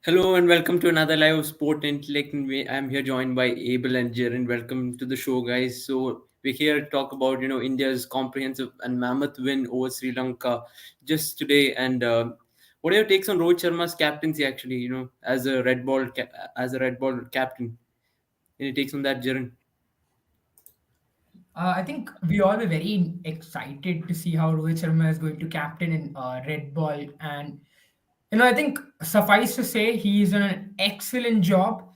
Hello and welcome to another live of Sport Intellect. And I'm here joined by Abel and Jaren. Welcome to the show, guys. So we're here to talk about India's comprehensive and mammoth win over Sri Lanka just today. And what are your takes on Rohit Sharma's captaincy? Actually, as a red ball captain. Any takes on that, Jaren? I think we all were very excited to see how Rohit Sharma is going to captain in red ball, and I think suffice to say he is an excellent job.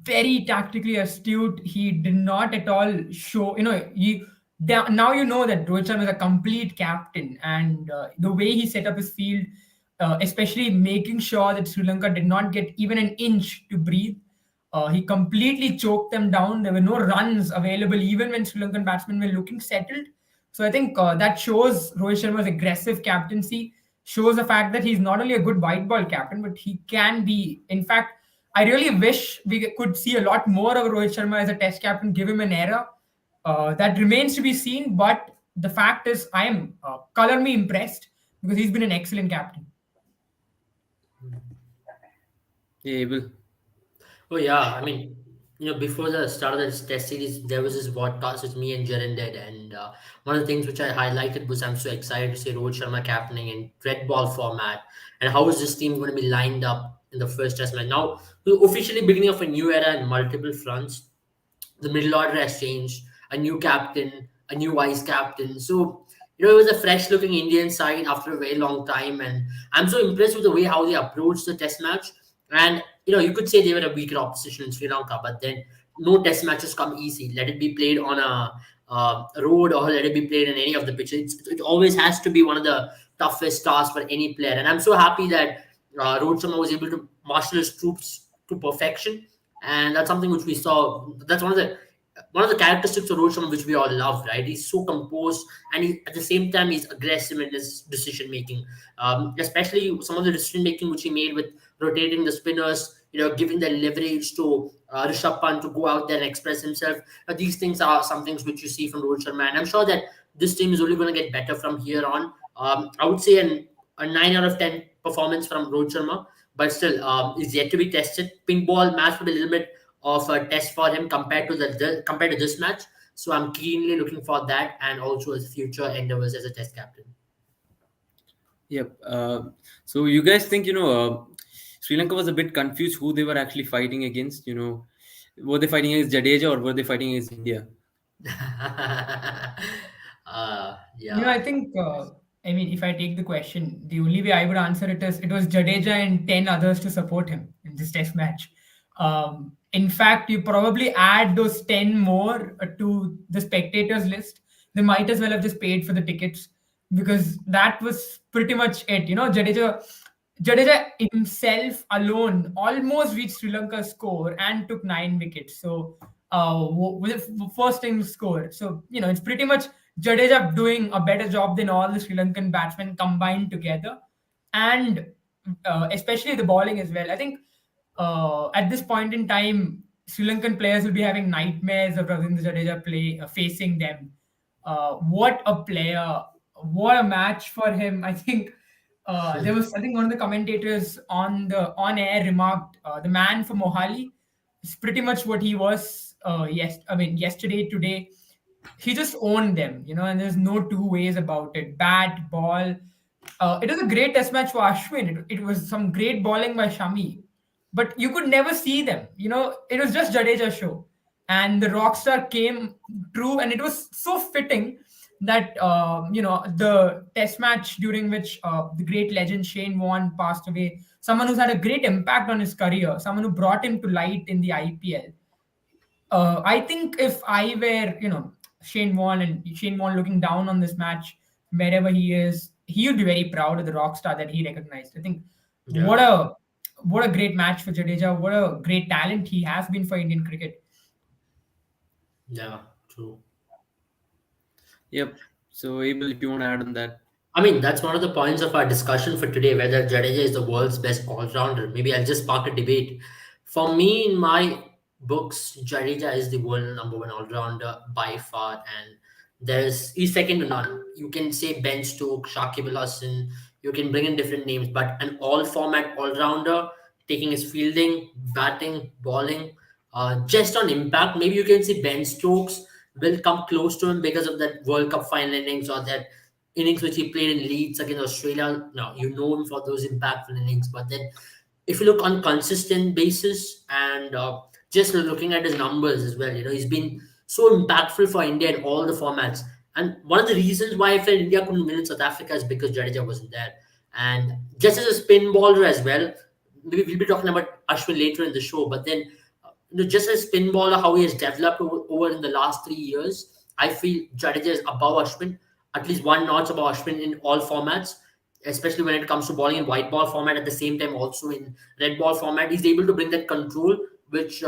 Very tactically astute. He did not at all show. Now you know that Rohit Sharma is a complete captain, and the way he set up his field, especially making sure that Sri Lanka did not get even an inch to breathe. He completely choked them down. There were no runs available, even when Sri Lankan batsmen were looking settled. So I think that shows Rohit Sharma's aggressive captaincy, shows the fact that he's not only a good white ball captain, but he can be. In fact, I really wish we could see a lot more of Rohit Sharma as a test captain, give him an era. That remains to be seen, but the fact is, I am color me impressed because he's been an excellent captain. Yeah, Abel. Oh yeah, before the start of this test series, there was this podcast which me and Jaren did, and one of the things which I highlighted was I'm so excited to see Rohit Sharma captaining in red ball format, and how is this team going to be lined up in the first test match? Now, we're officially beginning of a new era in multiple fronts. The middle order has changed, a new captain, a new vice captain. So, it was a fresh looking Indian side after a very long time. And I'm so impressed with the way how they approached the test match. And, you could say they were a weaker opposition in Sri Lanka, but then no test matches come easy. Let it be played on a road or let it be played in any of the pitches. It always has to be one of the toughest tasks for any player. And I'm so happy that Rohit Sharma was able to marshal his troops to perfection, and that's something which we saw. That's one of the characteristics of Rohit Sharma which we all love, right? He's so composed, and at the same time he's aggressive in his decision making. Especially some of the decision making which he made with rotating the spinners, giving the leverage to Rishabh Pant to go out there and express himself. These things are some things which you see from Rohit Sharma, and I'm sure that this team is only going to get better from here on. I would say a 9 out of 10 performance from Rohit Sharma, but still is yet to be tested. Pink ball match would be a little bit of a test for him compared to this match. So I'm keenly looking for that, and also his future endeavors as a test captain. Yep. So you guys think Sri Lanka was a bit confused who they were actually fighting against? Were they fighting against Jadeja or were they fighting against India? I Yeah, think, if I take the question, the only way I would answer it is it was Jadeja and 10 others to support him in this test match. In fact, you probably add those 10 more to the spectators list. They might as well have just paid for the tickets because that was pretty much it. Jadeja himself alone almost reached Sri Lanka's score and took 9 wickets. So, with the first time score. So, it's pretty much Jadeja doing a better job than all the Sri Lankan batsmen combined together. And especially the bowling as well. I think at this point in time, Sri Lankan players will be having nightmares of Ravindra Jadeja facing them. What a player! What a match for him! I think there was, I think, one of the commentators on air remarked, "The man for Mohali is pretty much what he was. Yesterday, today, he just owned them, and there's no two ways about it. Bat, ball. It was a great test match for Ashwin. It was some great bowling by Shami, but you could never see them. It was just Jadeja's show, and the rockstar came true, and it was so fitting that the test match during which the great legend Shane Warne passed away, someone who's had a great impact on his career, someone who brought him to light in the IPL. I think if I were, Shane Warne looking down on this match, wherever he is, he would be very proud of the rock star that he recognized. I think what yeah, a what a great match for Jadeja. What a great talent he has been for Indian cricket. yeah, true. Yep. So Abel, if you want to add on that. That's one of the points of our discussion for today, whether Jadeja is the world's best all-rounder. Maybe I'll just spark a debate. For me, in my books, Jadeja is the world number one all-rounder by far, and he's second to none. You can say Ben Stokes, Shakib Al Hasan, you can bring in different names, but an all-format all-rounder, taking his fielding, batting, bowling, just on impact. Maybe you can see Ben Stokes will come close to him because of that World Cup final innings or that innings which he played in Leeds against Australia. Now you know him for those impactful innings, but then if you look on consistent basis and just looking at his numbers as well, he's been so impactful for India in all the formats. And one of the reasons why I felt India couldn't win in South Africa is because Jadeja wasn't there. And just as a spin bowler as well, maybe we'll be talking about Ashwin later in the show, but then just as spin bowler, how he has developed over in the last 3 years, I feel Jadeja is above Ashwin, at least one notch above Ashwin in all formats, especially when it comes to bowling in white ball format. At the same time, also in red ball format, he's able to bring that control which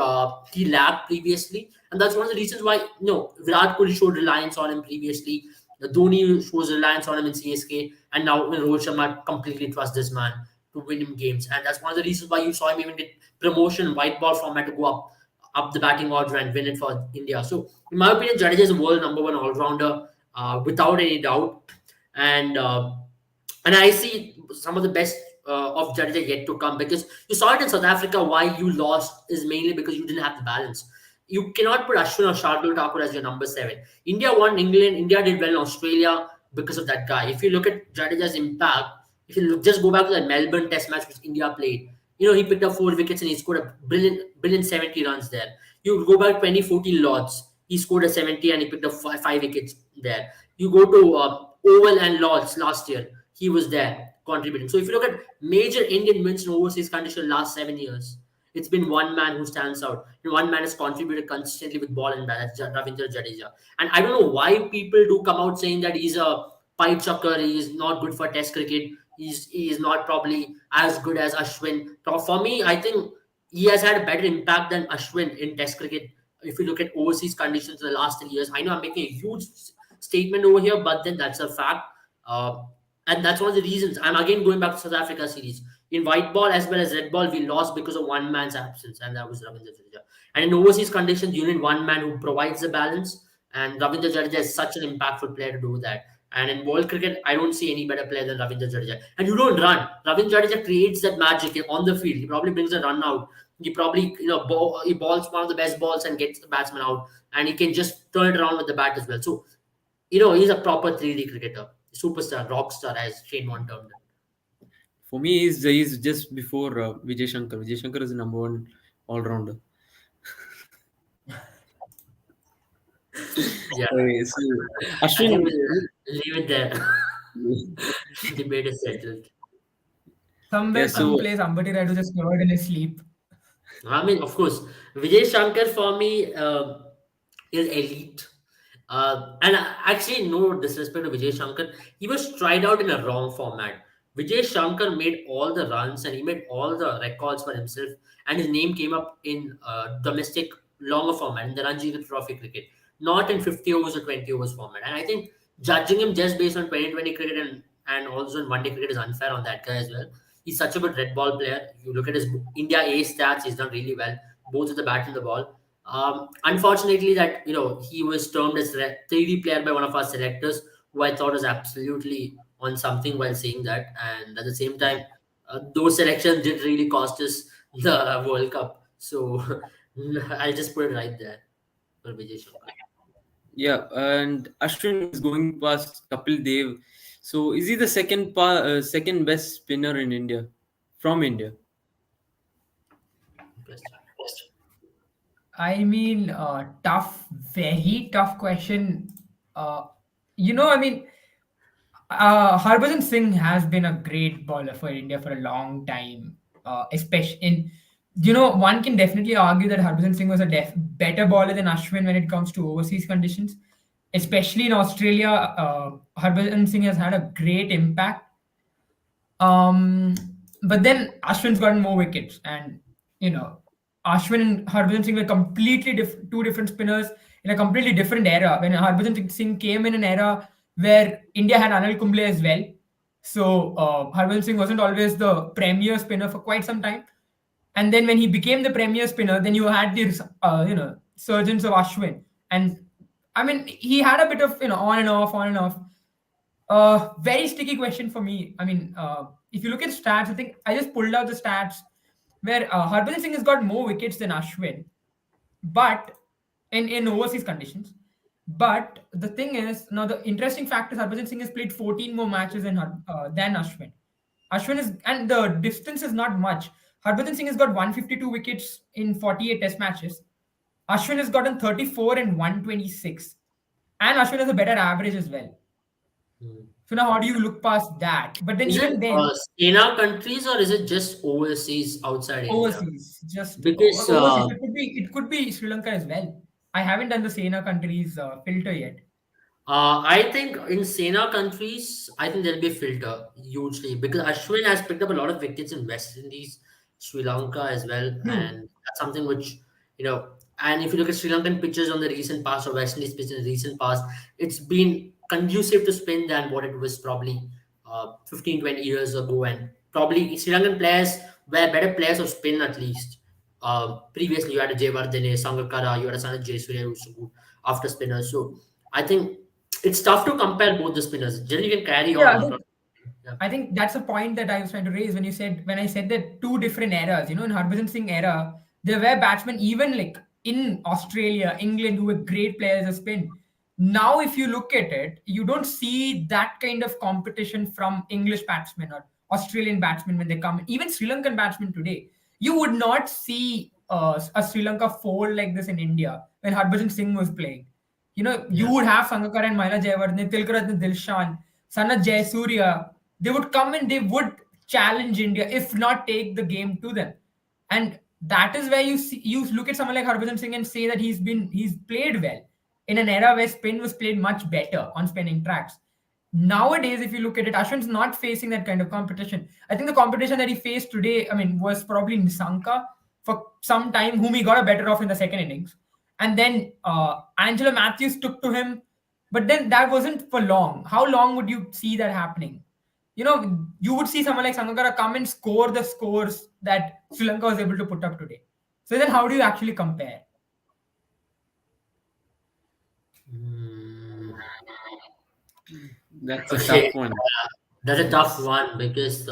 he lacked previously, and that's one of the reasons why Virat Kohli showed reliance on him previously. Dhoni shows reliance on him in CSK, and now Rohit Sharma completely trusts this man to win him games, and that's one of the reasons why you saw him even get promotion in white ball format to go up the batting order and win it for India. So, in my opinion, Jadeja is a world number one all rounder without any doubt, and I see some of the best of Jadeja yet to come, because you saw it in South Africa. Why you lost is mainly because you didn't have the balance. You cannot put Ashwin or Shardul Thakur as your number seven. India won England. India did well in Australia because of that guy. If you look at Jadeja's impact, if you just go back to that Melbourne Test match which India played, he picked up 4 wickets and he scored a brilliant 70 runs there. You go back 2014 Lords, he scored a 70 and he picked up 5 wickets there. You go to Oval and Lords last year, he was there contributing. So if you look at major Indian wins in overseas condition last 7 years, it's been one man who stands out. And one man has contributed consistently with ball and bat. That's Ravindra Jadeja. And I don't know why people do come out saying that he's a pipe chucker. He is not good for Test cricket. He is not probably as good as Ashwin. For me, I think he has had a better impact than Ashwin in Test cricket. If you look at overseas conditions in the last 3 years, I know I'm making a huge statement over here, but then that's a fact. Uh, and that's one of the reasons. I'm again going back to South Africa series. In white ball as well as red ball, we lost because of one man's absence, and that was Ravindra Jadeja. And in overseas conditions, you need one man who provides the balance, and Ravindra Jadeja is such an impactful player to do that. And in world cricket, I don't see any better player than Ravindra Jadeja. And you don't run. Ravindra Jadeja creates that magic on the field. He probably brings a run out. He probably, he balls one of the best balls and gets the batsman out. And he can just turn it around with the bat as well. So, he's a proper 3D cricketer. Superstar, rock star, as Shane Warne termed it. For me, he's just before Vijay Shankar. Vijay Shankar is the number one all rounder. Yeah, Okay, so I think Ashwin, we'll leave it there. Debate is settled. yeah. Somewhere, So someplace, Ambati Raidu just snored in his sleep. I mean, of course, Vijay Shankar for me is elite. And actually, no disrespect to Vijay Shankar, he was tried out in a wrong format. Vijay Shankar made all the runs and he made all the records for himself, and his name came up in domestic longer format in the Ranji Trophy cricket, not in 50 overs or 20 overs format. And I think judging him just based on 2020 cricket and also in one day cricket is unfair on that guy as well. He's such a good red ball player. You look at his India A stats; he's done really well, both with the bat and the ball. Unfortunately, that he was termed as 3D player by one of our selectors, who I thought was absolutely on something while saying that. And at the same time, those selections did really cost us the World Cup. So I'll just put it right there for Vijay Shankar. yeah, and Ashwin is going past Kapil Dev. So is he the second best spinner in India from India? Interesting. I mean, tough, very tough question. Uh, I mean, Harbhajan Singh has been a great bowler for India for a long time, especially in. One can definitely argue that Harbhajan Singh was a better bowler than Ashwin when it comes to overseas conditions, especially in Australia. Harbhajan Singh has had a great impact. Um, but then Ashwin's gotten more wickets, and you know, Ashwin and Harbhajan Singh were completely two different spinners in a completely different era. When Harbhajan Singh came in an era where India had Anil Kumble as well, so Harbhajan Singh wasn't always the premier spinner for quite some time. And then when he became the premier spinner, then you had the surgence of Ashwin, and I mean he had a bit of on and off, on and off. Very sticky question for me. I mean, if you look at stats, I think I just pulled out the stats where Harbhajan Singh has got more wickets than Ashwin, but in overseas conditions. But the thing is, now the interesting fact is Harbhajan Singh has played 14 more matches than Ashwin. Ashwin is, and the distance is not much. Harbhajan Singh has got 152 wickets in 48 Test matches. Ashwin has gotten 34 and 126, and Ashwin has a better average as well. Hmm. So now, how do you look past that? But then Is it even then, in our countries or is it just overseas outside India? overseas, just Because overseas, it could be Sri Lanka as well. I haven't done the Sena countries filter yet. I think in Sena countries, I think there'll be a filter hugely because Ashwin has picked up a lot of wickets in West Indies, Sri Lanka as well, True. and that's something which you know. And if you look at Sri Lankan pitches on the recent past or West Indies pitches in the recent past, it's been conducive to spin than what it was probably 15, 20 years ago. And probably Sri Lankan players were better players of spin at least. Previously, you had a Jayawardene, Sangakkara, you had a Sanat Jayasuriya who used to go after spinners. So I think it's tough to compare both the spinners. Generally, you can carry on. Yeah, I'm not. Yeah. I think that's a point that I was trying to raise when I said that two different eras. In Harbhajan Singh era, there were batsmen even like in Australia, England, who were great players of spin. Now, if you look at it, you don't see that kind of competition from English batsmen or Australian batsmen when they come. Even Sri Lankan batsmen today, you would not see a Sri Lanka fold like this in India when Harbhajan Singh was playing. You Yeah. would have Sangakkara and Maila Jayawardene, Tilkaratne Dilshan, Sanat Jayasuriya. They would come and they would challenge India, if not take the game to them. And that is where you look at someone like Harbhajan Singh and say that he's played well in an era where spin was played much better on spinning tracks. Nowadays, if you look at it, Ashwin's not facing that kind of competition. I think the competition that he faced today, I mean, was probably Nisanka for some time, whom he got a better off in the second innings. And then Angelo Matthews took to him, but then that wasn't for long. How long would you see that happening? You would see someone like Sangakkara come and score the scores that Sri Lanka was able to put up today. So then, how do you actually compare? Hmm. That's a Okay, tough one. that's a tough one because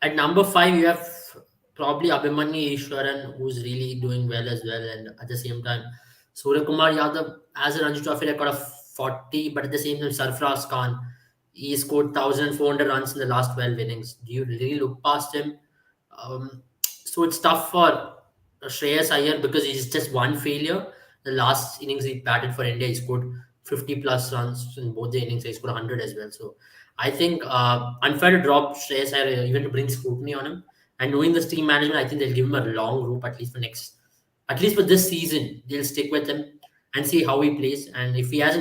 at number five you have probably Abhimanyu Ishwaran, who's really doing well as well, and at the same time, Surya Kumar Yadav has a Ranji Trophy record of 40, but at the same time, Sarfraz Khan, he scored 1,400 runs in the last 12 innings. Do you really look past him? So it's tough for Shreyas Iyer because he's just one failure. The last innings he batted for India, he scored 50 plus runs in both the innings. He scored 100 as well. So I think unfair to drop Shreyas Iyer, even to bring scrutiny on him. And knowing this team management, I think they'll give him a long rope at least for this season. They'll stick with him and see how he plays. And if he has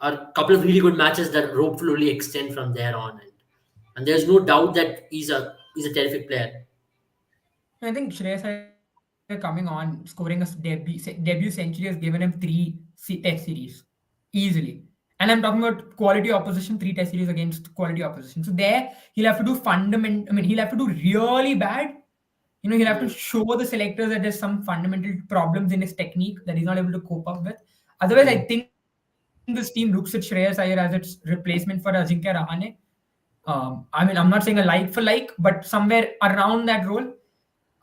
a couple of really good matches, that rope will only extend from there on. And there's no doubt that he's a terrific player. I think Shreyas Iyer coming on, scoring a debut century has given him test series easily. And I'm talking about quality opposition, three test series against quality opposition. So there, he'll have to do he'll have to do really bad. He'll have to Mm, show the selectors that there's some fundamental problems in his technique that he's not able to cope up with. Otherwise, I mm. think this team looks at Shreyas Iyer as its replacement for Ajinkya Rahane. I'm not saying a like for like, but somewhere around that role.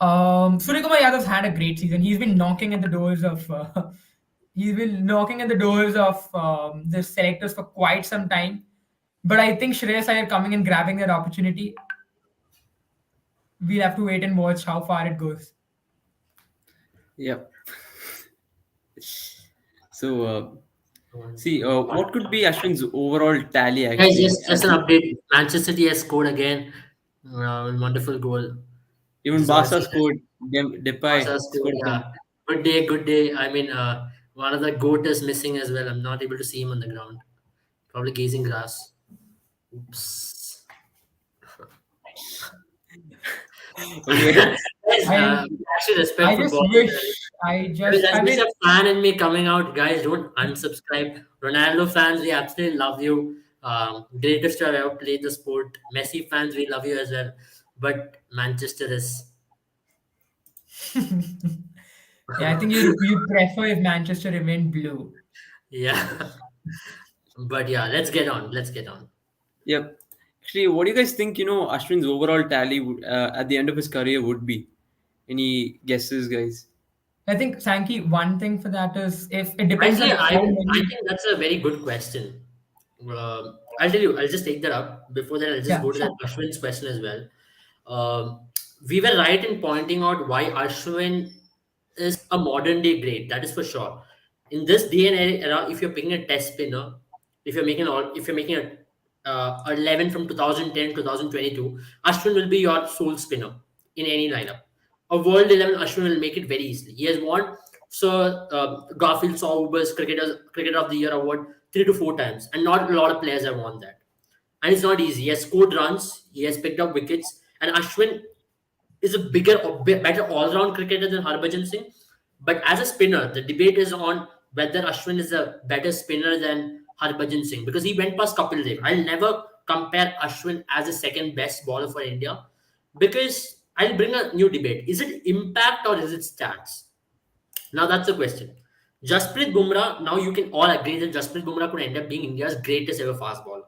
Suryakumar Yadav's had a great season. He's been knocking at the doors of the selectors for quite some time. But I think Shreyas Iyer coming and grabbing that opportunity, we'll have to wait and watch how far it goes. Yep. So, see, what could be Ashwin's overall tally Guys, actually? just an update. Manchester City has scored again. Wonderful goal. This Even is all I've Barca seen. scored. Barca Depay scored. scored Yeah. again. Good day, good day. I mean, one of the goat is missing as well. I'm not able to see him on the ground. Probably gazing grass. Oops. Okay. Guys, I actually respect I just football. wish I just I There's mean a fan in me coming out. Guys, don't unsubscribe. Ronaldo fans, we absolutely love you. Greatest to have ever played the sport. Messi fans, we love you as well. But Manchester is. yeah, I think you'd prefer if Manchester remained blue. Yeah. But yeah, let's get on. Let's get on. Yep. Actually, what do you guys think, Ashwin's overall tally at the end of his career would be? Any guesses, guys? I think Sankey, one thing for that is if it depends Actually, on how I many. think that's a very good question. I'll tell you. I'll just take that up. Before that, I'll just Yeah, go to that sure. Ashwin's question as well. Um, we were right in pointing out why Ashwin is a modern day great. That is for sure. In this day and era, if you're picking a test spinner, if you're making a 11 from 2010 2022, Ashwin will be your sole spinner in any lineup. A World 11, Ashwin will make it very easily. He has won Sir Garfield Sauber's Cricketer of the Year award 3 to 4 times, and not a lot of players have won that. And it's not easy. He has scored runs, he has picked up wickets, and Ashwin is a better all-round cricketer than Harbhajan Singh. But as a spinner, the debate is on whether Ashwin is a better spinner than Harbhajan Singh because he went past Kapil Dev. I'll never compare Ashwin as a second best bowler for India because I'll bring a new debate. Is it impact or is it stats? Now that's the question. Jasprit Bumrah, now you can all agree that Jasprit Bumrah could end up being India's greatest ever fast bowler.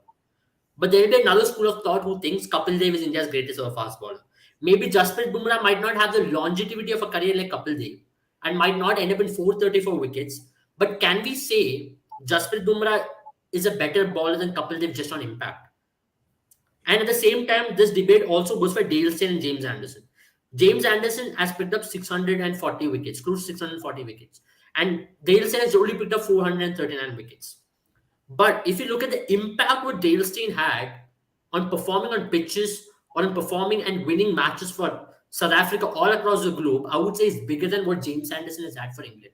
But there will be another school of thought who thinks Kapil Dev is India's greatest ever fast bowler. Maybe Jasprit Bumrah might not have the longevity of a career like Kapil Dev and might not end up in 434 wickets. But can we say Jasprit Bumrah is a better bowler than Kapil Dev just on impact? And at the same time, this debate also goes for Dale Steyn and James Anderson. James Anderson has picked up 640 wickets, cruised 640 wickets. And Dale Steyn has only picked up 439 wickets. But if you look at the impact what Dale Steyn had on performing on pitches or on performing and winning matches for South Africa all across the globe, I would say is bigger than what James Anderson has had for England.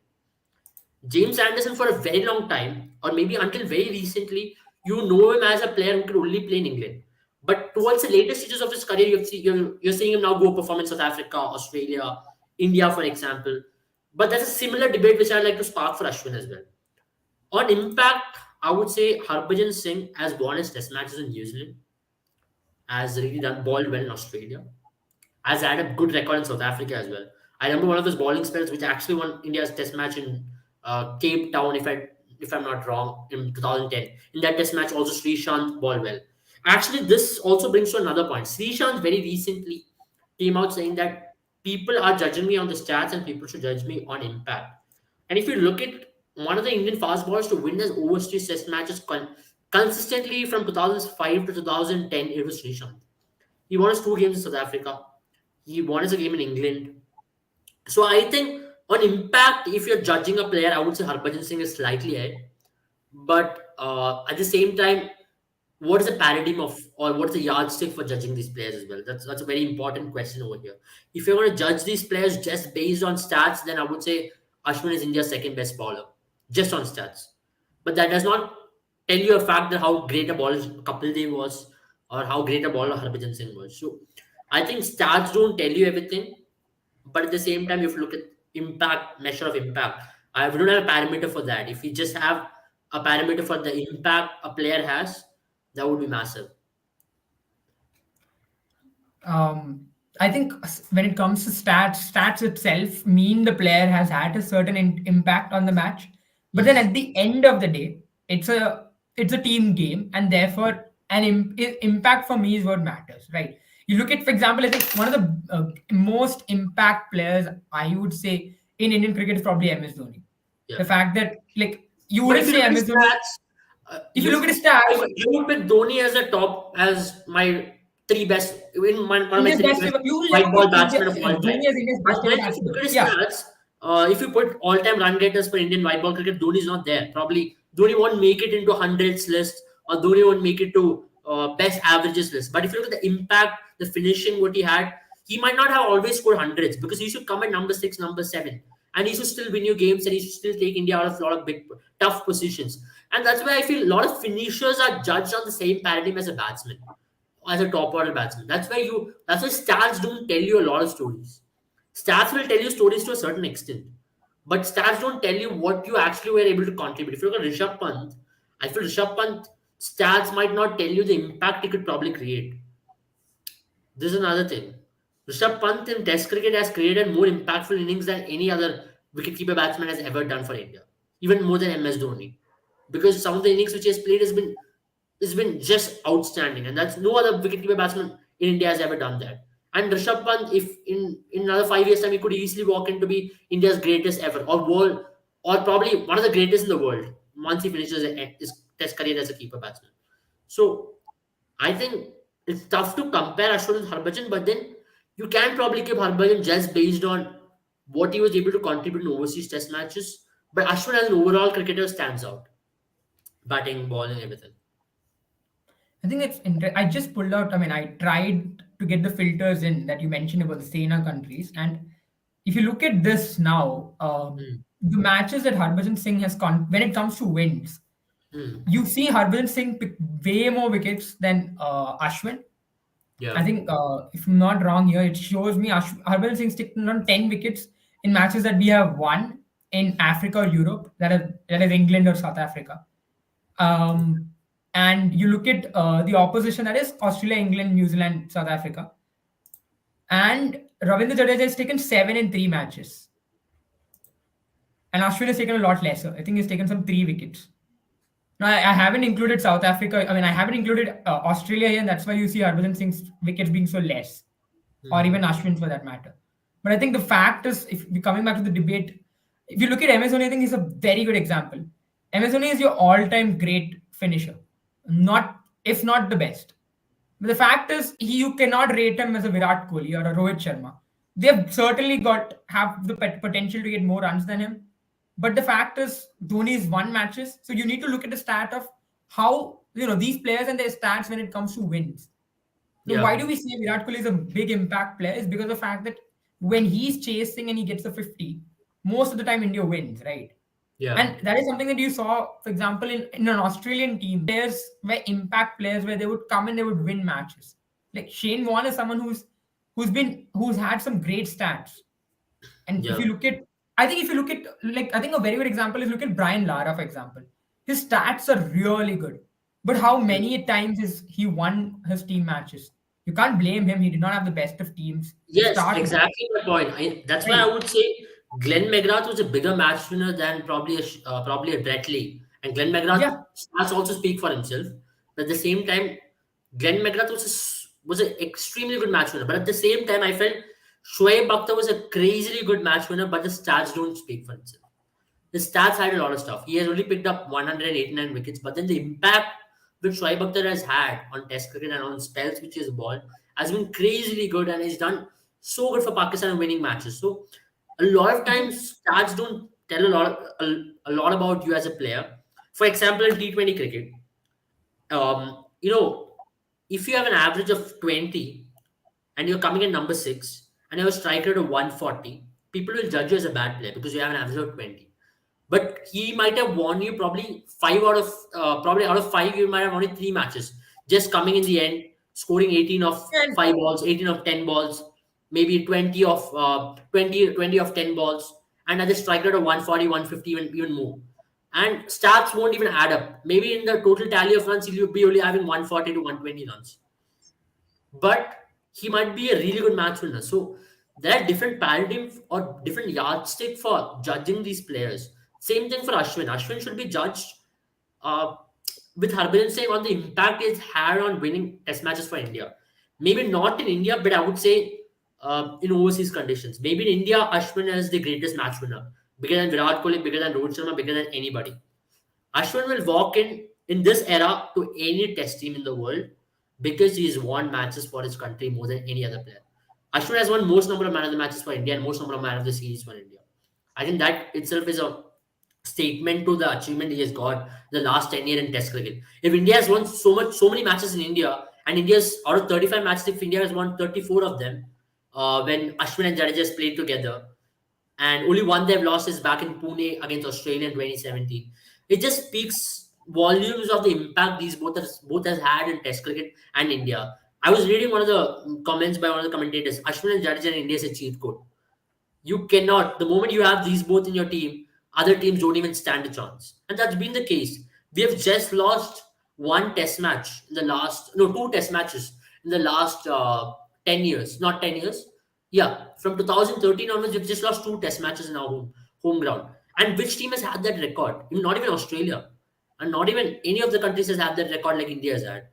James Anderson, for a very long time, or maybe until very recently, you know him as a player who could only play in England. But towards the later stages of his career, you're seeing him now go perform in South Africa, Australia, India, for example. But that's a similar debate which I'd like to spark for Ashwin as well. On impact, I would say Harbhajan Singh has won his test matches in New Zealand, has really done bowled well in Australia, has had a good record in South Africa as well. I remember one of his bowling spells, which actually won India's Test match in Cape Town, if I'm not wrong, in 2010. In that Test match, also Sri Shant bowled well. Actually, this also brings to another point. Sri Shant very recently came out saying that people are judging me on the stats and people should judge me on impact. And if you look at one of the Indian fast bowlers to win his overseas Test matches consistently from 2005 to 2010, it was Sri Shant. He won his 2 games in South Africa. He won his game in England. So I think on impact, if you're judging a player, I would say Harbhajan Singh is slightly ahead. But at the same time, what is the paradigm of, or what's the yardstick for judging these players as well? That's a very important question over here. If you're going to judge these players just based on stats, then I would say Ashwin is India's second best bowler, just on stats. But that does not tell you a fact that how great a bowler Kapil Dev was or how great a bowler Harbhajan Singh was. So I think stats don't tell you everything, but at the same time, you have to look at impact, measure of impact. We don't have a parameter for that. If we just have a parameter for the impact a player has, that would be massive. I think when it comes to stats itself mean the player has had a certain impact on the match. But then Yes. at the end of the day, it's a team game, and therefore an impact for me is what matters, right? You look at, for example, I think one of the most impact players I would say in Indian cricket is probably MS Dhoni. Yeah. The fact that like you But if wouldn't you say look at MS his Dhoni stats, if you look at his stats. I would pick Dhoni as a top, as my three best, one of my India's three best best ever. You will white never ball pick India, batsmen of all time. Dhoni as India's But best ever then if you look batsman. at his Yeah, stats, if you put all-time run getters for Indian white ball cricket, Dhoni is not there. Probably Dhoni won't make it into hundreds list, or Dhoni won't make it to best averages list. But if you look at the impact, the finishing, what he had, he might not have always scored hundreds because he should come at number 6, number 7, and he should still win you games and he should still take India out of a lot of big tough positions. And that's why I feel a lot of finishers are judged on the same paradigm as a batsman, as a top order batsman. That's why stats don't tell you a lot of stories. Stats will tell you stories to a certain extent, but stats don't tell you what you actually were able to contribute. If you look at Rishabh Pant, I feel Rishabh Pant stats might not tell you the impact he could probably create. This is another thing. Rishabh Pant in Test cricket has created more impactful innings than any other wicketkeeper batsman has ever done for India, even more than MS Dhoni. Because some of the innings which he has played has been has been just outstanding, and that's no other wicketkeeper batsman in India has ever done that. And Rishabh Pant, if in another 5 years' time, he could easily walk in to be India's greatest ever, or world, or probably one of the greatest in the world once he finishes his Test career as a keeper batsman. So I think it's tough to compare Ashwin with Harbhajan, but then you can probably keep Harbhajan just based on what he was able to contribute in overseas Test matches. But Ashwin as an overall cricketer stands out, batting, bowling, everything. I think it's I just pulled out. I mean, I tried to get the filters in that you mentioned about the SENA countries, and if you look at this now, Hmm. the matches that Harbhajan Singh has when it comes to wins, Hmm. you see Harbhajan Singh pick way more wickets than Ashwin. I Yeah. think if I'm not wrong here, it shows me Harbhajan Singh taken on 10 wickets in matches that we have won in Africa or Europe, that is England or South Africa. Um, and you look at the opposition, that is Australia, England, New Zealand, South Africa. And Ravindra Jadeja has taken 7 in 3 matches. And Ashwin has taken a lot lesser. I think he's taken some 3 wickets. No, I haven't included South Africa. I mean, I haven't included Australia here, and that's why you see Harbhajan Singh's wickets being so less, or even Hmm. Ashwin for that matter. But I think the fact is, if we're coming back to the debate, if you look at MS Dhoni, I think he's a very good example. MS Dhoni is your all-time great finisher, not if not the best. But the fact is, you cannot rate him as a Virat Kohli or a Rohit Sharma. They've certainly have the potential to get more runs than him. But the fact is, Dhoni's won matches, so you need to look at the stat of how these players and their stats when it comes to wins. Now, why Yeah. do we say Virat Kohli is a big impact player? Is because of the fact that when he's chasing and he gets a 50, most of the time India wins, right? Yeah. And that is something that you saw, for example, in an Australian team. Players were impact players where they would come and they would win matches. Like Shane Warne is someone who's had some great stats. And if you Yeah. look at, I think if you look at, like, I think a very good example is look at Brian Lara, for example. His stats are really good. But how many times is he won his team matches? You can't blame him. He did not have the best of teams to Yes, start with. exactly my point. That's why I Right. would say Glenn McGrath was a bigger match winner than probably a Brett Lee. And Glenn McGrath Yeah. stats also speak for himself. But at the same time, Glenn McGrath was an extremely good match winner. But at the same time, I felt Shoaib Akhtar was a crazily good match winner, but the stats don't speak for himself. His stats had a lot of stuff. He has only picked up 189 wickets, but then the impact which Shoaib Akhtar has had on Test cricket and on spells which he has bowled has been crazily good, and he's done so good for Pakistan in winning matches. So a lot of I think, times stats don't tell a lot about you as a player. For example, in T20 cricket, you know, if you have an average of 20 and you're coming in number six and you have a strike rate of 140, people will judge you as a bad player because you have an average of 20. But he might have won you probably out of five, you might have only three matches. Just coming in the end, scoring 18 of and five balls, 18 of 10 balls, maybe 20 of 10 balls, and at the strike rate of 140, 150, even more. And stats won't even add up. Maybe in the total tally of runs, he'll be only having 140 to 120 runs, but he might be a really good match winner. So there are different paradigms or different yardstick for judging these players. Same thing for Ashwin. Ashwin should be judged uh, with Harbhajan Singh on the impact he's had on winning test matches for India. Maybe not in India, but I would say in overseas conditions. Maybe in India, Ashwin is the greatest match winner. Bigger than Virat Kohli, bigger than Rohit Sharma, bigger than anybody. Ashwin will walk in this era to any test team in the world because he's won matches for his country more than any other player. Ashwin has won most number of man of the matches for India and most number of man of the series for India. I think that itself is a statement to the achievement he has got the last 10 years in test cricket. If India has won so many matches in India, and India's out of 35 matches, if India has won 34 of them, when Ashwin and Jadeja has played together, and only one they've lost is back in Pune against Australia in 2017. It just speaks volumes of the impact these both has had in Test cricket and India. I was reading one of the comments by one of the commentators. Ashwin and Jadeja in India is a cheat code. You cannot. The moment you have these both in your team, other teams don't even stand a chance, and that's been the case. We have just lost one Test match in the last no two Test matches in the last 10 years. Not 10 years. Yeah, from 2013 onwards, we've just lost two Test matches in our home ground. And which team has had that record? Not even Australia. and not even any of the countries has had that record like India has had.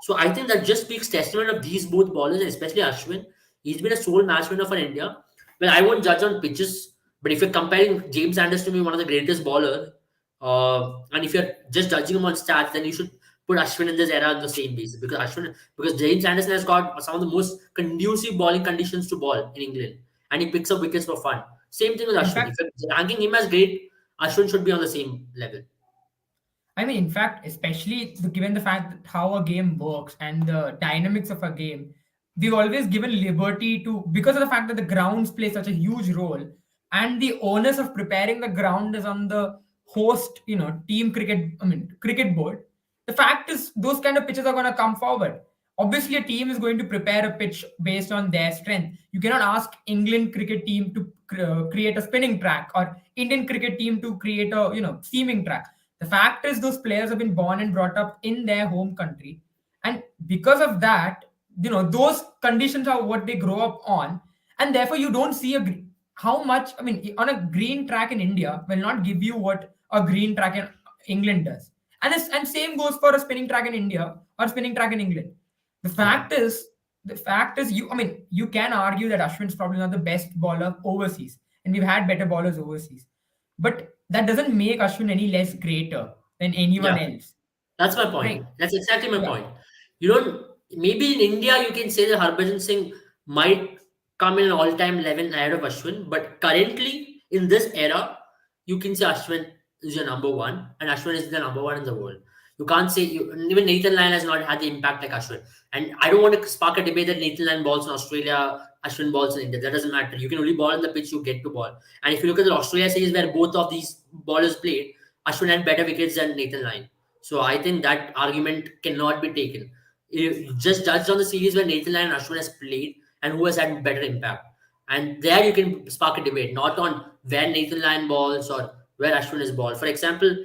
So I think that just speaks testament of these both bowlers, especially Ashwin. He's been a sole match winner for India. Well, I won't judge on pitches, but if you're comparing James Anderson to be one of the greatest bowler, and if you're just judging him on stats, then you should put Ashwin in this era on the same basis, because James Anderson has got some of the most conducive bowling conditions to ball in England, and he picks up wickets for fun. Same thing with In Ashwin. fact, If you're ranking him as great, Ashwin should be on the same level. I mean, in fact, especially given the fact that how a game works and the dynamics of a game, we've always given liberty to, because of the fact that the grounds play such a huge role, and the onus of preparing the ground is on the host, team cricket, cricket board. The fact is, those kind of pitches are going to come forward. Obviously, a team is going to prepare a pitch based on their strength. You cannot ask England cricket team to create a spinning track, or Indian cricket team to create a seaming track. The fact is, those players have been born and brought up in their home country, and because of that, those conditions are what they grow up on, and therefore you don't see how much. I mean, on a green track in India will not give you what a green track in England does, and same goes for a spinning track in India or spinning track in England. The Yeah. fact is, you. I mean, you can argue that Ashwin's probably not the best bowler overseas, and we've had better bowlers overseas, but that doesn't make Ashwin any less greater than anyone Yeah. else, That's my point. right? That's exactly my Yeah. point. You don't, maybe in India you can say that Harbhajan Singh might come in an all-time 11 ahead of Ashwin, but currently in this era, you can say Ashwin is your number one, and Ashwin is the number one in the world. You can't say even Nathan Lyon has not had the impact like Ashwin. And I don't want to spark a debate that Nathan Lyon balls in Australia, Ashwin balls in India. That doesn't matter. You can only ball in the pitch you get to ball. And if you look at the Australia series where both of these ballers played, Ashwin had better wickets than Nathan Lyon. So I think that argument cannot be taken. You just judged on the series where Nathan Lyon and Ashwin has played and who has had better impact. And there you can spark a debate, not on where Nathan Lyon balls or where Ashwin is ball. For example,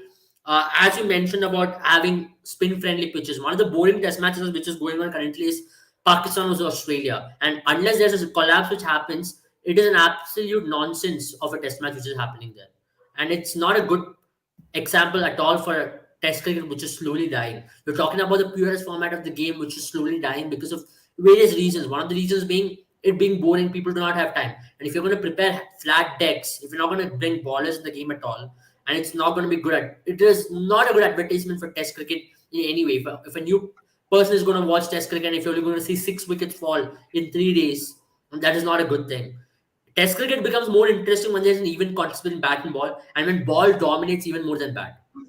as you mentioned about having spin-friendly pitches, one of the boring test matches which is going on currently is Pakistan versus Australia. And unless there's a collapse which happens, it is an absolute nonsense of a test match which is happening there. And it's not a good example at all for test cricket, which is slowly dying. You're talking about the purest format of the game, which is slowly dying because of various reasons. One of the reasons being it being boring, people do not have time. And if you're going to prepare flat decks, if you're not going to bring ballers in the game at all, and it's not going to be good at, it is not a good advertisement for test cricket in any way. If a new person is going to watch test cricket, and if you're only going to see 6 wickets fall in 3 days, that is not a good thing. Test cricket becomes more interesting when there's an even contest between bat and ball, and when ball dominates even more than bat. You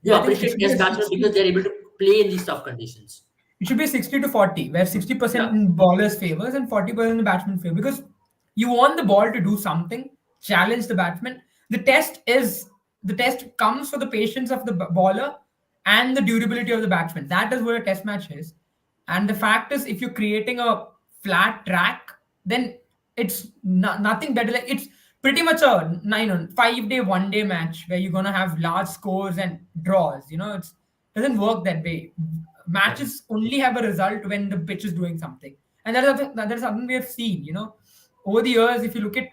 Yeah, I think it appreciate should be test a batsmen 60. because they're able to play in these tough conditions. It should be 60 to 40, where 60% Yeah, in bowlers' favors and 40% in the batsman's favor. Because you want the ball to do something, challenge the batsman. The test is the test comes for the patience of the bowler and the durability of the batsman. That is what a test match is. And the fact is, if you're creating a flat track, then it's nothing better. Like it's pretty much a 5 day, 1 day match where you're gonna have large scores and draws. It's doesn't work that way. yeah, Matches only have a result when the pitch is doing something, and that is something we have seen. Over the years, if you look at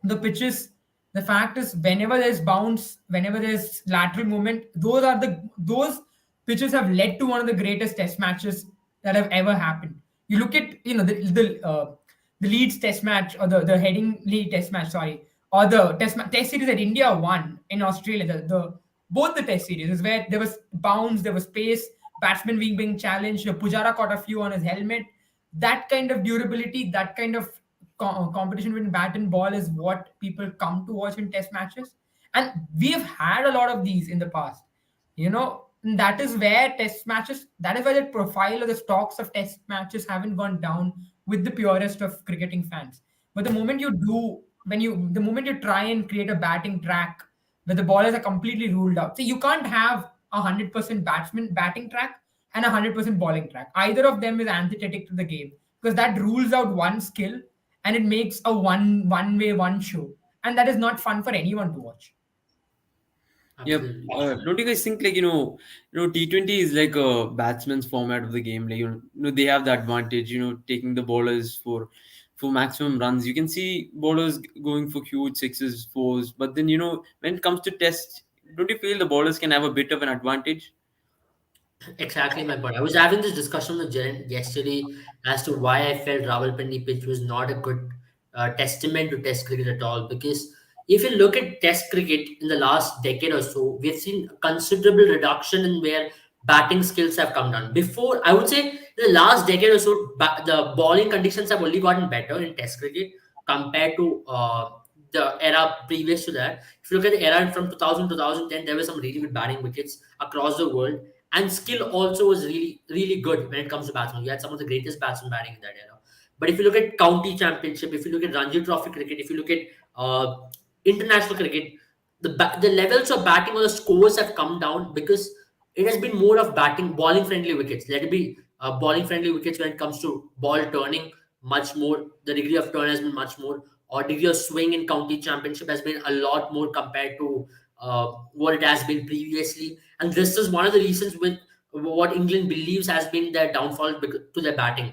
the pitches, the fact is whenever there's bounce, whenever there's lateral movement, those pitches have led to one of the greatest test matches that have ever happened. You look at the Leeds test match, or the heading lead test match, sorry, or the test series that India won in Australia. The both the test series is where there was bounce, there was pace, batsman being challenged. Pujara caught a few on his helmet. That kind of durability, that kind of competition between bat and ball is what people come to watch in test matches, and we have had a lot of these in the past. And that is where test matches, that is why the profile or the stocks of test matches haven't gone down with the purest of cricketing fans. But the moment you try and create a batting track where the ballers are completely ruled out, see, you can't have 100% batsman batting track and 100% bowling track. Either of them is antithetic to the game, because that rules out one skill, and it makes a one way one show, and that is not fun for anyone to watch. Yep. absolutely. Don't you guys think, like, T20 is like a batsman's format of the game. Like, they have the advantage, taking the bowlers for maximum runs. You can see bowlers going for huge sixes, fours, but then, when it comes to test don't you feel the bowlers can have a bit of an advantage? Exactly my point. I was having this discussion with Jaren yesterday as to why I felt Rawalpindi pitch was not a good testament to Test cricket at all. Because if you look at Test cricket in the last decade or so, we've seen a considerable reduction in where batting skills have come down. Before, I would say, in the last decade or so, the bowling conditions have only gotten better in Test cricket compared to the era previous to that. If you look at the era from 2000 2010, there were some really good batting wickets across the world, and skill also was really good when it comes to batsmen. You had some of the greatest batsmen batting in that era. But if you look at county championship, if you look at Ranji Trophy cricket, if you look at uh, international cricket, the levels of batting or the scores have come down because it has been more of batting, bowling friendly wickets. Let it be bowling friendly wickets when it comes to ball turning much more. The degree of turn has been much more, or degree of swing in county championship has been a lot more compared to what it has been previously. And this is one of the reasons with what England believes has been their downfall to their batting.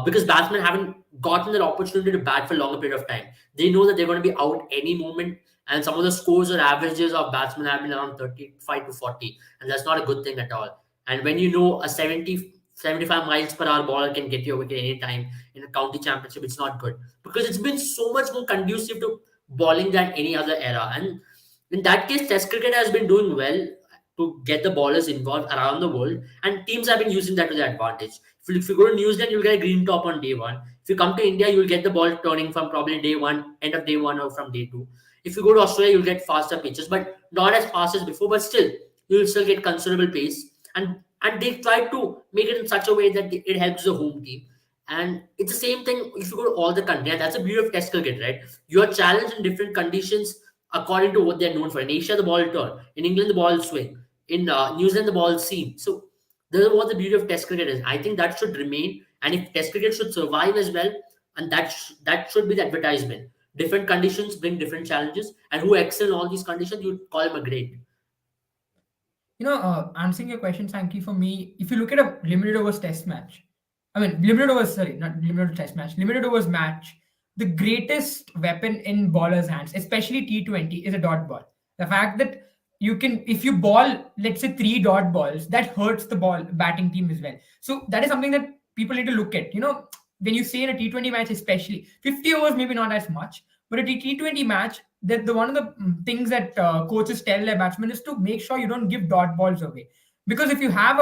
Because batsmen haven't gotten that opportunity to bat for a longer period of time. They know that they're going to be out any moment, and some of the scores or averages of batsmen have been around 35 to 40, and that's not a good thing at all. And when you know a 75 miles per hour baller can get you a wicket anytime in a county championship, it's not good because it's been so much more conducive to bowling than any other era. And in that case, Test cricket has been doing well to get the ballers involved around the world, and teams have been using that to their advantage. If you go to New Zealand, you'll get a green top on day one. If you come to India, you'll get the ball turning from probably day one, end of day one, or from day two. If you go to Australia, you'll get faster pitches, but not as fast as before, but still, you'll still get considerable pace. And they try to make it in such a way that it helps the home team. And it's the same thing if you go to all the countries. And that's the beauty of Test cricket, right? You are challenged in different conditions according to what they're known for. In Asia, the ball turn. In England, the ball swing. In New Zealand, the ball seam. So this is what the beauty of Test cricket is. I think that should remain. And if Test cricket should survive as well, and that should be the advertisement. Different conditions bring different challenges, and who excel in all these conditions, you call him a great. Answering your question, Sankey, for me, if you look at a limited overs test match, I mean, limited overs, sorry, not limited test match, limited overs match, the greatest weapon in bowlers' hands, especially T20, is a dot ball. The fact that you can, if you ball, let's say three dot balls, that hurts the ball batting team as well. So that is something that people need to look at. When you say in a T20 match, especially 50 overs, maybe not as much, but a T20 match, that the one of the things that coaches tell their batsmen is to make sure you don't give dot balls away. Because if you have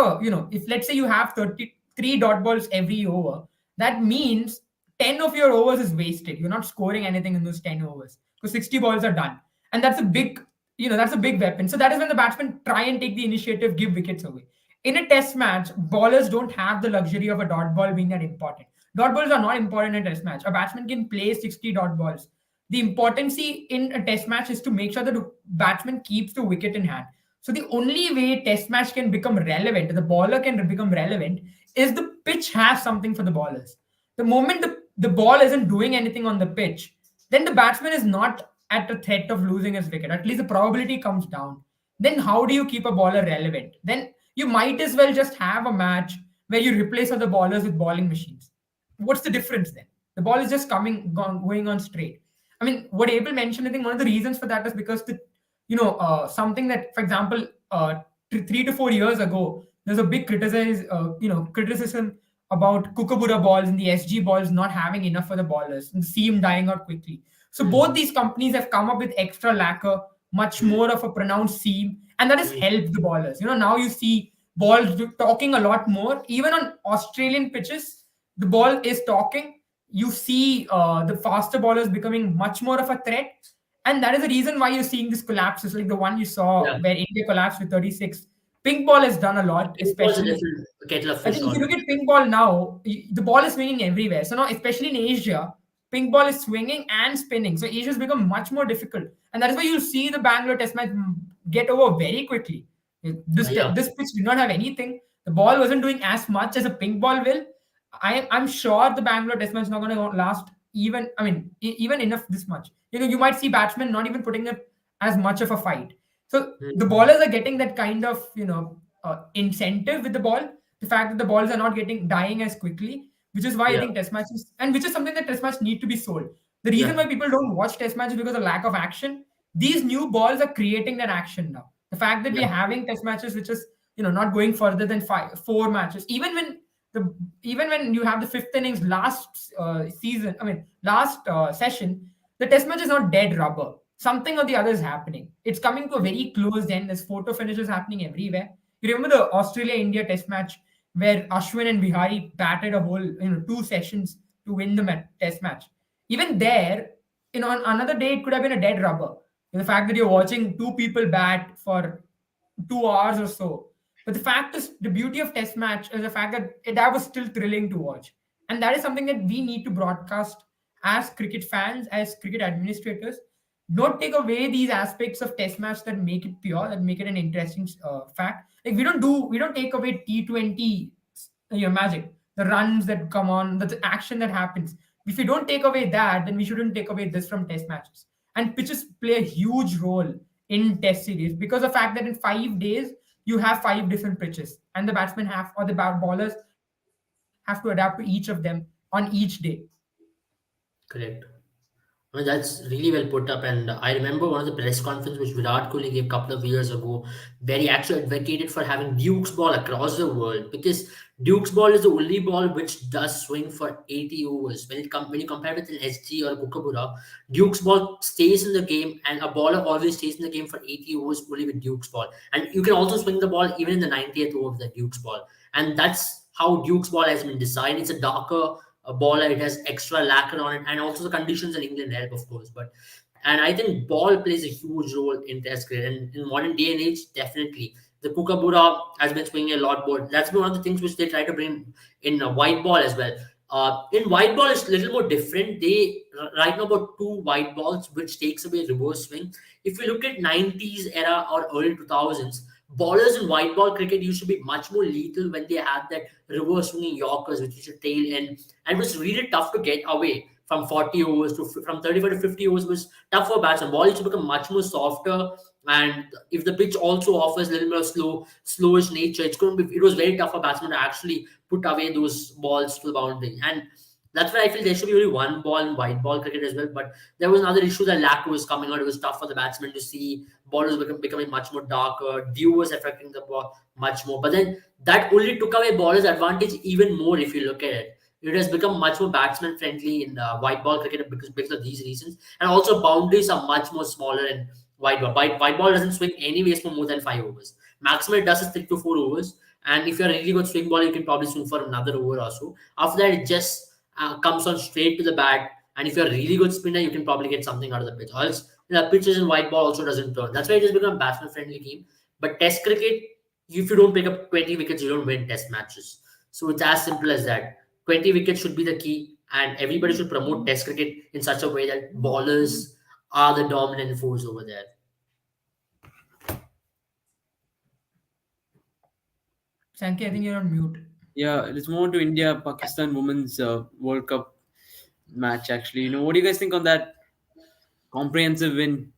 if let's say you have 33 dot balls every over, that means 10 of your overs is wasted. You're not scoring anything in those 10 overs because 60 balls are done. And that's a big weapon. So that is when the batsmen try and take the initiative, give wickets away. In a test match, bowlers don't have the luxury of a dot ball being that important. Dot balls are not important in a test match. A batsman can play 60 dot balls. The importance in a test match is to make sure that the batsman keeps the wicket in hand. So the only way test match can become relevant, the bowler can become relevant, is the pitch has something for the bowlers. The moment the ball isn't doing anything on the pitch, then the batsman is not at a threat of losing his wicket. At least the probability comes down. Then how do you keep a bowler relevant? Then you might as well just have a match where you replace other bowlers with bowling machines. What's the difference then? The ball is just going on straight. I mean, what Abel mentioned, I think one of the reasons for that is because something that, for example, 3 to 4 years ago, there's a big criticism about Kookaburra balls and the SG balls not having enough for the ballers and the seam dying out quickly. So both Hmm. these companies have come up with extra lacquer, much Hmm. more of a pronounced seam, and that has Hmm. helped the ballers. Now you see balls talking a lot more. Even on Australian pitches, the ball is talking. You see the faster ballers becoming much more of a threat. And that is the reason why you're seeing these collapses, like the one you saw Yeah. where India collapsed with 36. Pink ball has done a lot, It was a especially. different kettle of I fish think if you look altogether. at pink ball now, the ball is swinging everywhere. So now, especially in Asia, pink ball is swinging and spinning. So Asia has become much more difficult, and that is why you see the Bangalore Test match get over very quickly. Yeah. This pitch did not have anything. The ball wasn't doing as much as a pink ball will. I'm sure the Bangalore Test match is not going to last even. I mean, even enough this much. You might see batsmen not even putting up as much of a fight. So the Hmm. ballers are getting that kind of incentive with the ball. The fact that the balls are not getting dying as quickly, which is why I Yeah. think test matches, and which is something that test match need to be sold. The reason Yeah. why people don't watch test matches because of lack of action. these new balls are creating that action now. The fact that Yeah, we're having test matches, which is not going further than four matches, the even when you have the fifth innings last season, I mean last session, the test match is not dead rubber. Something or the other is happening. It's coming to a very closed end. There's photo finishes happening everywhere. You remember the Australia India test match where Ashwin and Bihari batted a whole two sessions to win the test match. Even there, on another day it could have been a dead rubber. The fact that you're watching two people bat for 2 hours or so. But the fact is, the beauty of Test match is the fact that that was still thrilling to watch, and that is something that we need to broadcast as cricket fans, as cricket administrators. Don't take away these aspects of Test match that make it pure, that make it an interesting fact. Like we don't take away T20 magic, the runs that come on, the action that happens. If we don't take away that, then we shouldn't take away this from Test matches. And pitches play a huge role in Test series because of the fact that in 5 days you have five different pitches, and the batsmen have or the bowlers have to adapt to each of them on each day. correct. I mean, that's really well put up. And I remember one of the press conferences which Virat Kohli gave a couple of years ago, where he actually advocated for having Duke's ball across the world, because Duke's ball is the only ball which does swing for 80 overs. When you compare it with an SG or a Kookaburra, Duke's ball stays in the game, and a bowler always stays in the game for 80 overs only with Duke's ball. And you can also swing the ball even in the 90th over with the Duke's ball. And that's how Duke's ball has been designed. It's a darker a baller, it has extra lacquer on it, and also the conditions in England help, of course. But and I think ball plays a huge role in Test cricket, and in modern day and age, definitely the Kookaburra has been swinging a lot more. That's been one of the things which they try to bring in white ball as well. In white ball, it's a little more different. They right now about two white balls, which takes away reverse swing. If you look at 90s era or early 2000s, bowlers in white ball cricket used to be much more lethal when they had that reverse swinging Yorkers, which used to tail in, and it was really tough to get away from 40 overs to from 35 to 50 overs was tough for batsmen. Ball used to become much more softer, and if the pitch also offers a little more slowish nature, it was very tough for batsmen to actually put away those balls to the boundary. And that's why I feel there should be only one ball in white ball cricket as well. But there was another issue that lacquer was coming out. It was tough for the batsmen to see. Ball was becoming much more darker. Dew was affecting the ball much more. But then that only took away bowlers' advantage even more if you look at it. It has become much more batsman friendly in white ball cricket because of these reasons. And also boundaries are much more smaller in white ball. White ball doesn't swing anyways for more than 5 overs. Maximum it does is 3 to 4 overs. And if you're a really good swing ball, you can probably swing for another over or so. After that, it just comes on straight to the bat. And if you're a really good spinner, you can probably get something out of the pitch. Or else, the pitches in white ball also doesn't turn. That's why it has become a batsman friendly game. But Test cricket, if you don't pick up 20 wickets, you don't win Test matches. So it's as simple as that. 20 wickets should be the key, and everybody should promote Test cricket in such a way that bowlers are the dominant force over there. Sankey, I think you're on mute. Yeah, let's move on to India Pakistan Women's World Cup match. Actually, what do you guys think on that comprehensive win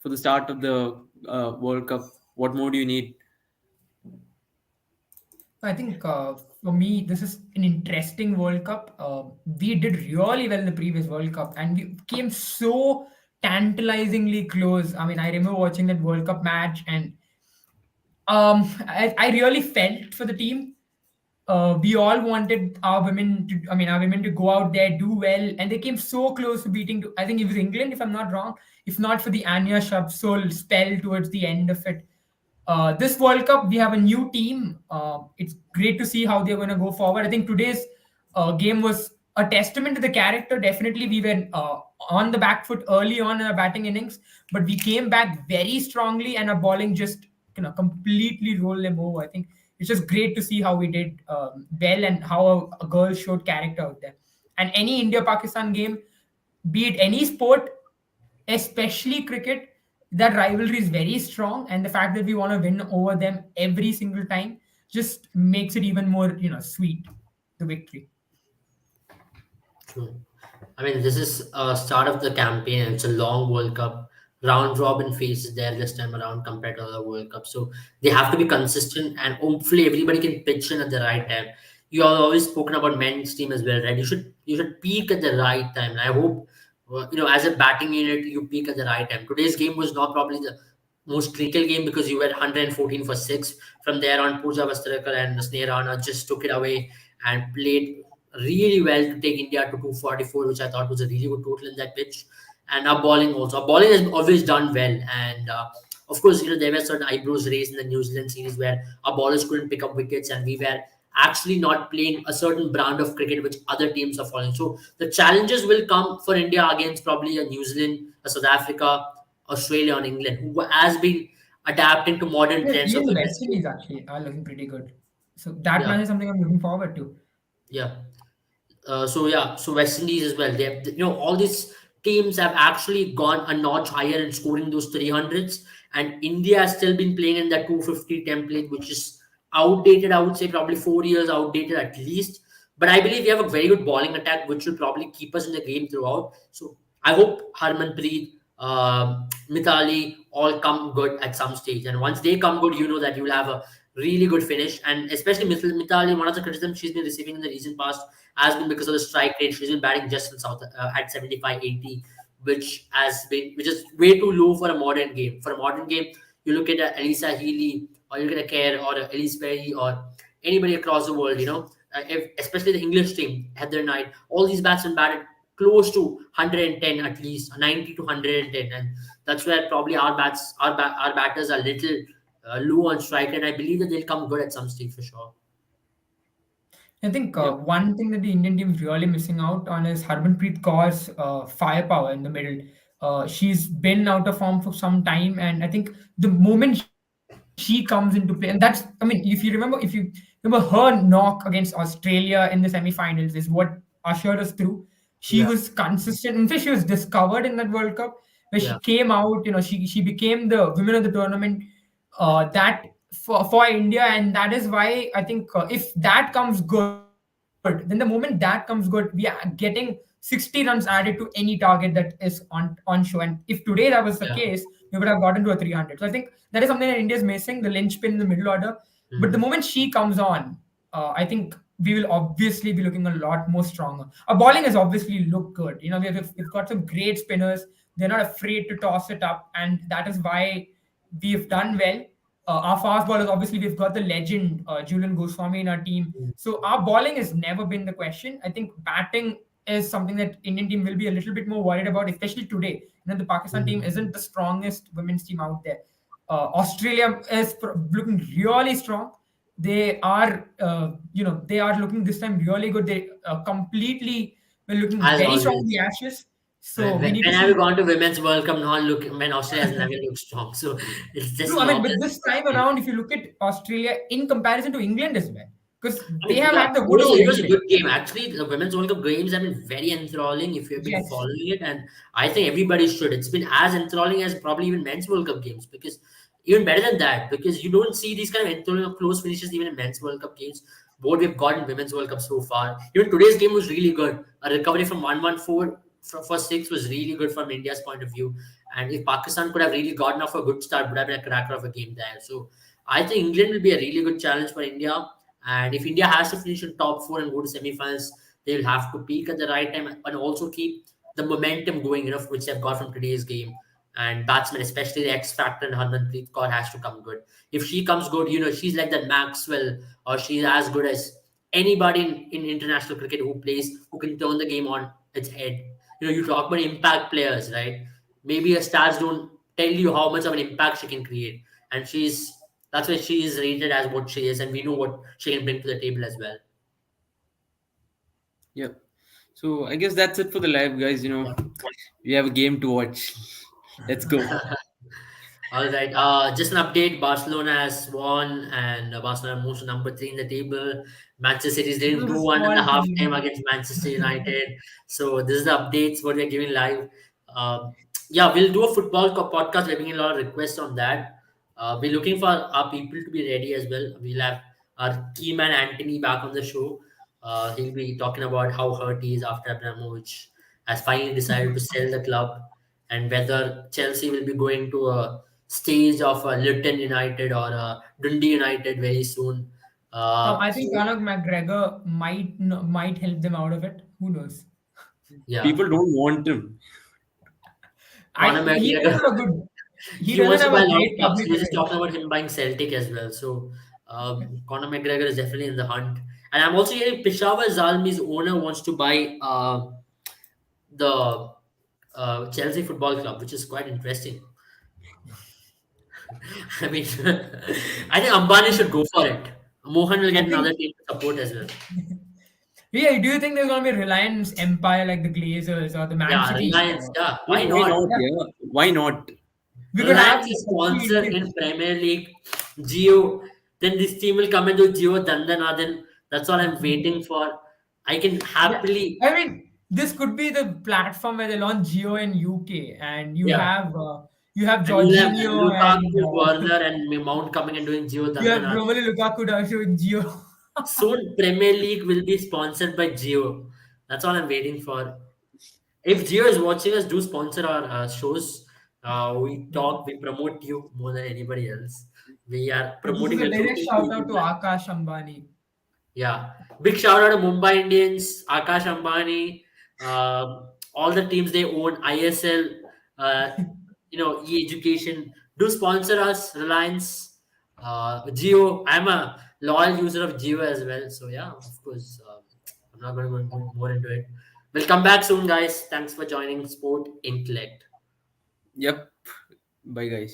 for the start of the World Cup? What more do you need? I think for me, this is an interesting World Cup. We did really well in the previous World Cup, and we came so tantalizingly close. I mean, I remember watching that World Cup match, and I really felt for the team. We all wanted our women to go out there, do well, and they came so close to beating. I think it was England, if I'm not wrong. If not for the Anya Shabsol spell towards the end of it, this World Cup we have a new team. It's great to see how they're going to go forward. I think today's game was a testament to the character. Definitely, we were on the back foot early on in our batting innings, but we came back very strongly, and our bowling just completely rolled them over. I think it's just great to see how we did well, and how a girl showed character out there. And any India Pakistan game, be it any sport, especially cricket, that rivalry is very strong, and the fact that we want to win over them every single time just makes it even more sweet, the victory. True. I mean, this is a start of the campaign, and it's a long World Cup. Round robin phase is there this time around compared to other World Cup. So they have to be consistent, and hopefully everybody can pitch in at the right time. You have always spoken about men's team as well, right? You should peak at the right time. And I hope as a batting unit, you peak at the right time. Today's game was not probably the most critical game because you were 114 for six. From there on, Pooja Vastrikar and Sneh Rana just took it away and played really well to take India to 244, which I thought was a really good total in that pitch. And our bowling also. Our bowling has always done well. And of course, there were certain eyebrows raised in the New Zealand series where our bowlers couldn't pick up wickets and we were actually not playing a certain brand of cricket which other teams are following. So the challenges will come for India against probably a New Zealand, a South Africa, Australia, and England, who has been adapting to modern Yes, trends of even the women's West game. Indies actually are looking pretty good. So that Yeah, match is something I'm looking forward to. yeah. So West Indies as well. They have, all these teams have actually gone a notch higher in scoring those 300s, and India has still been playing in that 250 template, which is outdated. I would say probably 4 years outdated at least. But I believe we have a very good bowling attack, which will probably keep us in the game throughout. So I hope Harmanpreet, Mithali all come good at some stage, and once they come good, you know that you will have a really good finish. And especially Mithali, one of the criticisms she's been receiving in the recent past has been because of the strike rate. She's been batting just in South at 75-80, which is way too low for a modern game. For a modern game, you look at Elisa Healy or you look at a Kerr or a Elise Perry or anybody across the world. Especially the English team, Heather Knight, all these batsmen batted close to 110 at least, 90 to 110, and that's where probably our batters are little low on strike, and I believe that they'll come good at some stage for sure. I think Yeah. one thing that the Indian team is really missing out on is Harmanpreet Kaur's firepower in the middle. She's been out of form for some time, and I think the moment she comes into play, and that's, I mean, if you remember her knock against Australia in the semi-finals is what ushered us through. She Yeah, was consistent. In fact, she was discovered in that World Cup where she yeah, came out. She became the women of the tournament. That for India, and that is why I think if that comes good, then the moment that comes good, we are getting 60 runs added to any target that is on show. And if today that was the case, yeah. we would have gotten to a 300. So I think that is something that India is missing, the linchpin in the middle order. But the Mhm. moment she comes on, I think we will obviously be looking a lot more stronger. Our bowling has obviously looked good. We've got some great spinners. They're not afraid to toss it up, and that is why we've done well. Our fast bowlers, obviously, we've got the legend Julian Goswami in our team. So our bowling has never been the question. I think batting is something that Indian team will be a little bit more worried about, especially today. The Pakistan team Mhm. isn't the strongest women's team out there. Australia is looking really strong. They are looking this time really good. They completely were looking As very strong in the always. Ashes. When, So we when need to when have you see. gone to Women's World Cup not look when Australia has never looked strong? So it's just True. I not mean, but as this time around, if you look at Australia in comparison to England as well, because I they mean, have yeah, had the wood over it was a England. good game. Actually, the Women's World Cup games have been very enthralling if you've been Yes. following it, and I think everybody should. It's been as enthralling as probably even Men's World Cup games because even better than that because you don't see these kind of enthralling or close finishes even in Men's World Cup games. What we've got in Women's World Cup so far. Even today's game was really good. A recovery from 114 for six was really good from India's point of view. And if Pakistan could have really gotten off a good start, would have been a cracker of a game there. So I think England will be a really good challenge for India. And if India has to finish in top four and go to semi-finals, they will have to peak at the right time and also keep the momentum going, which they've got from today's game. And batsmen, especially the X factor and Harmanpreet Kaur, has to come good. If she comes good, she's like that Maxwell, or she's as good as anybody in international cricket who can turn the game on its head. You talk about impact players, right? Maybe her stats don't tell you how much of an impact she can create, and that's why she is rated as what she is, and we know what she can bring to the table as well. Yeah. So I guess that's it for the live, guys. Yeah. We have a game to watch. Let's go. All right. Just an update. Barcelona has won, and Barcelona moves to number three in the table. Manchester City This didn't was a do one in small the half time team. against Manchester United. So this is the updates what we're giving live. Um yeah, we'll do a football podcast. We're getting a lot of requests on that. We're looking for our people to be ready as well. We'll have our key man Anthony back on the show. He'll be talking about how hurt he is after Abramovich has finally decided to sell the club and whether Chelsea will be going to a stage of Luton United or Dundee United very soon. I think So Conor McGregor might help them out of it. Who knows? Yeah. People don't want him. Conor He McGregor. doesn't have a good. He He doesn't wants to have buy a a lot of great clubs. public He was just image. talking about him buying Celtic as well. So Conor McGregor is definitely in the hunt. And I'm also hearing Peshawar Zalmi's owner wants to buy the Chelsea Football Club, which is quite interesting. I mean, I think Ambani should go for it. Mohan will I get another think. team to support as well. Yeah, do you think there's gonna be a Reliance Empire like the Glazers or the Man Yeah, City? Reliance. Yeah, Yeah, why why not? not? Yeah, Yeah, why not? we could have Reliance the is Kochi sponsor Indians. in Premier League, Geo. Then this team will come into Geo Dandanadan. That's all I'm waiting for. I can Yeah, happily, I mean, this could be the platform where they launch Geo in UK, and yeah. you have And you'll have Jorginho and Lukaku, Werner, and Mount coming and doing Geo you have Dandanadan. Romelu Lukaku also in Geo. Soon, Premier League will be sponsored by Geo. That's all I'm waiting for. If Geo is watching us, do sponsor our shows. We talk, we promote you more than anybody else. We are So this is promoting, a direct recruiting shout out people. to Akash Ambani. Yeah. Big shout out to Mumbai Indians, Akash Ambani, all the teams they own, ISL, uh, e-education. Do sponsor us, Reliance, Geo. I'm a loyal user of Geo as well. So yeah, of course, I'm not going to go more into it. We'll come back soon, guys. Thanks for joining Sport Intellect. Yep. Bye, guys.